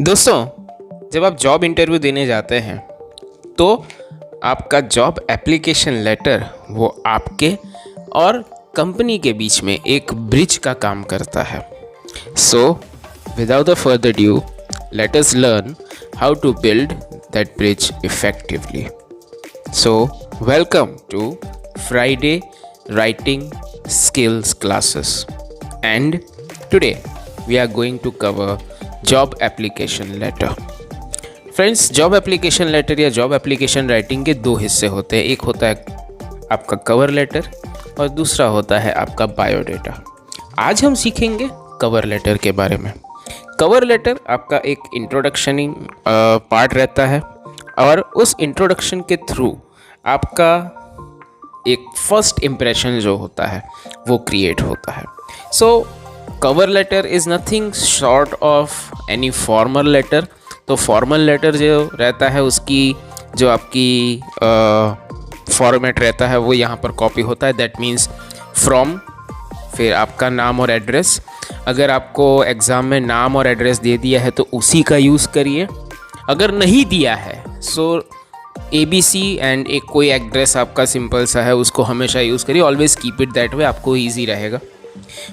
दोस्तों, जब आप जॉब इंटरव्यू देने जाते हैं तो आपका जॉब एप्लीकेशन लेटर वो आपके और कंपनी के बीच में एक ब्रिज का काम करता है। So without a further due, let us learn how to build that bridge effectively. So welcome to Friday writing skills classes, and today we are going to cover job application letter. Friends, job application letter या job application writing के दो हिस्से होते हैं। एक होता है आपका कवर लेटर और दूसरा होता है आपका बायोडेटा। आज हम सीखेंगे कवर लेटर के बारे में। कवर लेटर आपका एक इंट्रोडक्शनिंग पार्ट रहता है और उस इंट्रोडक्शन के थ्रू आपका एक फर्स्ट इम्प्रेशन जो होता है वो क्रिएट होता है। So cover letter is nothing short of any formal letter. तो फॉर्मल लेटर जो रहता है उसकी जो आपकी फॉर्मेट रहता है वो यहाँ पर कॉपी होता है। दैट मीन्स फ्रॉम, फिर आपका नाम और एड्रेस। अगर आपको एग्ज़ाम में नाम और एड्रेस दे दिया है तो उसी का यूज़ करिए। अगर नहीं दिया है सो ABC एंड एक कोई एड्रेस आपका सिंपल सा है उसको हमेशा यूज़ करिए। Always keep it that way, आपको ईजी रहेगा।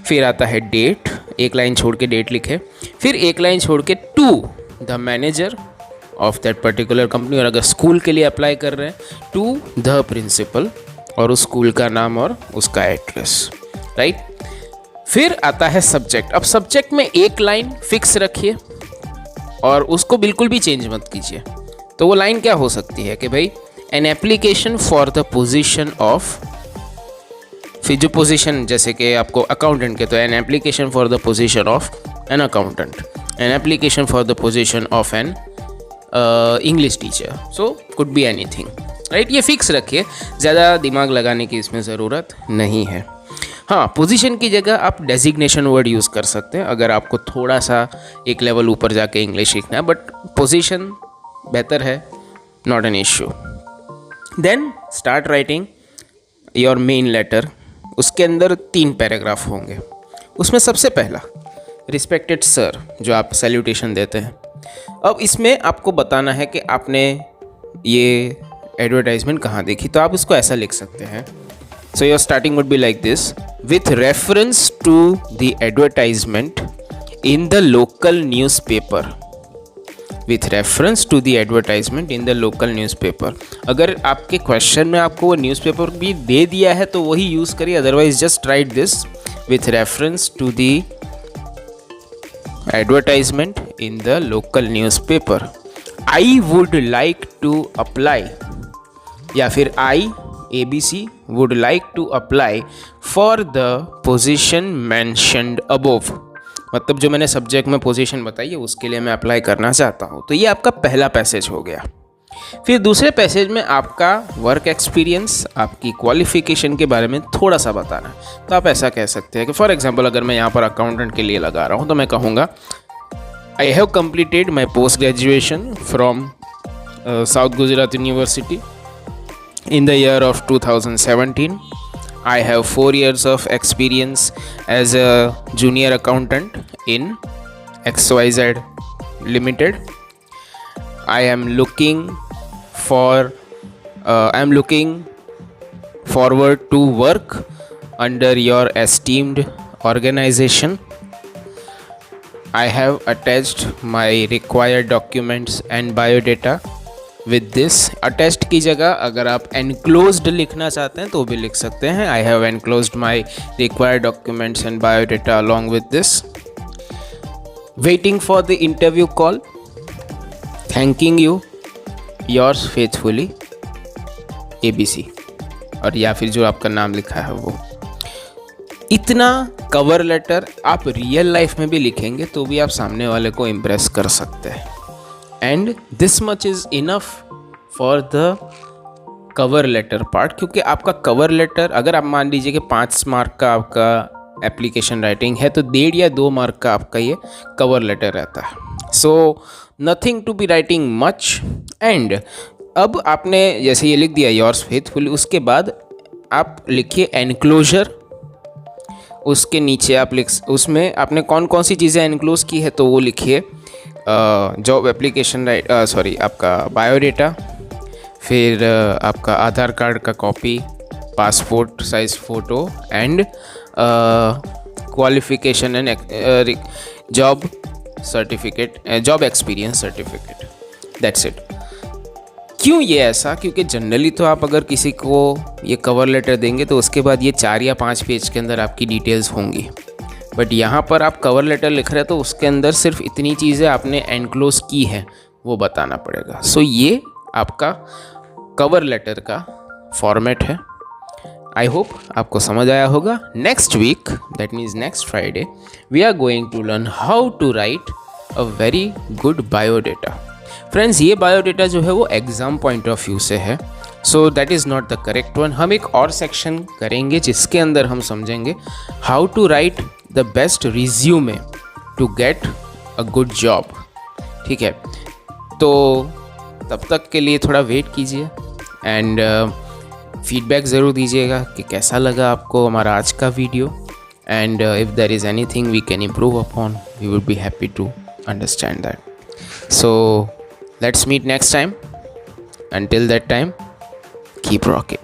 फिर आता है डेट, एक लाइन छोड़ के डेट लिखे। फिर एक लाइन छोड़ के to the manager of that particular company, और अगर स्कूल के लिए अप्लाई कर रहे हैं टू द प्रिंसिपल और उस स्कूल का नाम और उसका एड्रेस, राइट। फिर आता है सब्जेक्ट। अब सब्जेक्ट में एक लाइन फिक्स रखिए और उसको बिल्कुल भी चेंज मत कीजिए। तो वो लाइन क्या हो सकती है कि भाई an application for the position of, फिर जो पोजीशन जैसे कि आपको अकाउंटेंट के, तो an application for the position of an accountant, an application for the position of an English teacher. So could be anything, right. ये फिक्स रखिए, ज़्यादा दिमाग लगाने की इसमें ज़रूरत नहीं है। हाँ, पोजीशन की जगह आप डेजिग्नेशन वर्ड यूज़ कर सकते हैं अगर आपको थोड़ा सा एक लेवल ऊपर जाके इंग्लिश सीखना है, बट पोजीशन बेहतर है, not an issue. Then start writing your main letter. उसके अंदर 3 पैराग्राफ होंगे। उसमें सबसे पहला रिस्पेक्टेड सर, जो आप सैल्यूटेशन देते हैं। अब इसमें आपको बताना है कि आपने ये एडवर्टाइजमेंट कहाँ देखी, तो आप उसको ऐसा लिख सकते हैं। So your starting would be like this: with reference to the advertisement in the local newspaper. With reference to the advertisement in the local newspaper. अगर आपके क्वेश्चन में आपको वो न्यूज़पेपर भी दे दिया है तो वही यूज़ करिए, otherwise just write this: with reference to the advertisement in the local newspaper, I would like to apply, या फिर I ABC would like to apply for the position mentioned above. मतलब जो मैंने सब्जेक्ट में position बताई है उसके लिए मैं अप्लाई करना चाहता हूँ। तो ये आपका पहला पैसेज हो गया। फिर दूसरे पैसेज में आपका वर्क एक्सपीरियंस, आपकी क्वालिफिकेशन के बारे में थोड़ा सा बताना है। तो आप ऐसा कह सकते हैं कि फॉर एग्जांपल अगर मैं यहाँ पर अकाउंटेंट के लिए लगा रहा हूँ तो मैं कहूँगा I have completed my post graduation from south Gujarat university in the year of 2017. I have 4 years of experience as a junior accountant in XYZ Limited. I am looking forward to work under your esteemed organization. I have attached my required documents and biodata. With this, attached की जगह अगर आप enclosed लिखना चाहते हैं तो भी लिख सकते हैं। I have enclosed my required documents and biodata along with this. Waiting for the interview call, thanking you, yours faithfully ABC, और या फिर जो आपका नाम लिखा है वो। इतना कवर लेटर आप रियल लाइफ में भी लिखेंगे तो भी आप सामने वाले को इम्प्रेस कर सकते हैं। And this much is enough for the cover letter part, क्योंकि आपका कवर लेटर अगर आप मान लीजिए कि 5 मार्क का आपका एप्लीकेशन राइटिंग है तो 1.5 या 2 मार्क का आपका ये कवर लेटर रहता है। So nothing to be writing much. And अब आपने जैसे ये लिख दिया योर्स फेथफुली, उसके बाद आप लिखिए एनक्लोजर, उसके नीचे आप उसमें आपने कौन कौन सी चीज़ें एनक्लोज की है तो वो लिखिए। जॉब एप्लीकेशन आपका बायोडेटा, फिर आपका आधार कार्ड का copy, passport size photo and qualification and job certificate, job experience certificate, that's it. क्यों ये ऐसा? क्योंकि जनरली तो आप अगर किसी को ये कवर लेटर देंगे तो उसके बाद ये 4 या 5 पेज के अंदर आपकी डिटेल्स होंगी, बट यहाँ पर आप कवर लेटर लिख रहे हैं तो उसके अंदर सिर्फ इतनी चीज़ें आपने एनक्लोज की है वो बताना पड़ेगा। सो ये आपका कवर लेटर का फॉर्मेट है। आई होप आपको समझ आया होगा। Next week, that means next Friday, we are going to learn how to write a very good biodata. Friends, ये बायोडेटा जो है वो एग्ज़ाम पॉइंट ऑफ व्यू से है, so that is not the correct one. हम एक और section करेंगे जिसके अंदर हम समझेंगे how to write the best resume to get a good job. ठीक है, तो तब तक के लिए थोड़ा वेट कीजिए एंड फीडबैक ज़रूर दीजिएगा कि कैसा लगा आपको हमारा आज का video, and if there is anything we can improve upon, we would be happy to understand that. So let's meet next time. Until that time, keep rocking.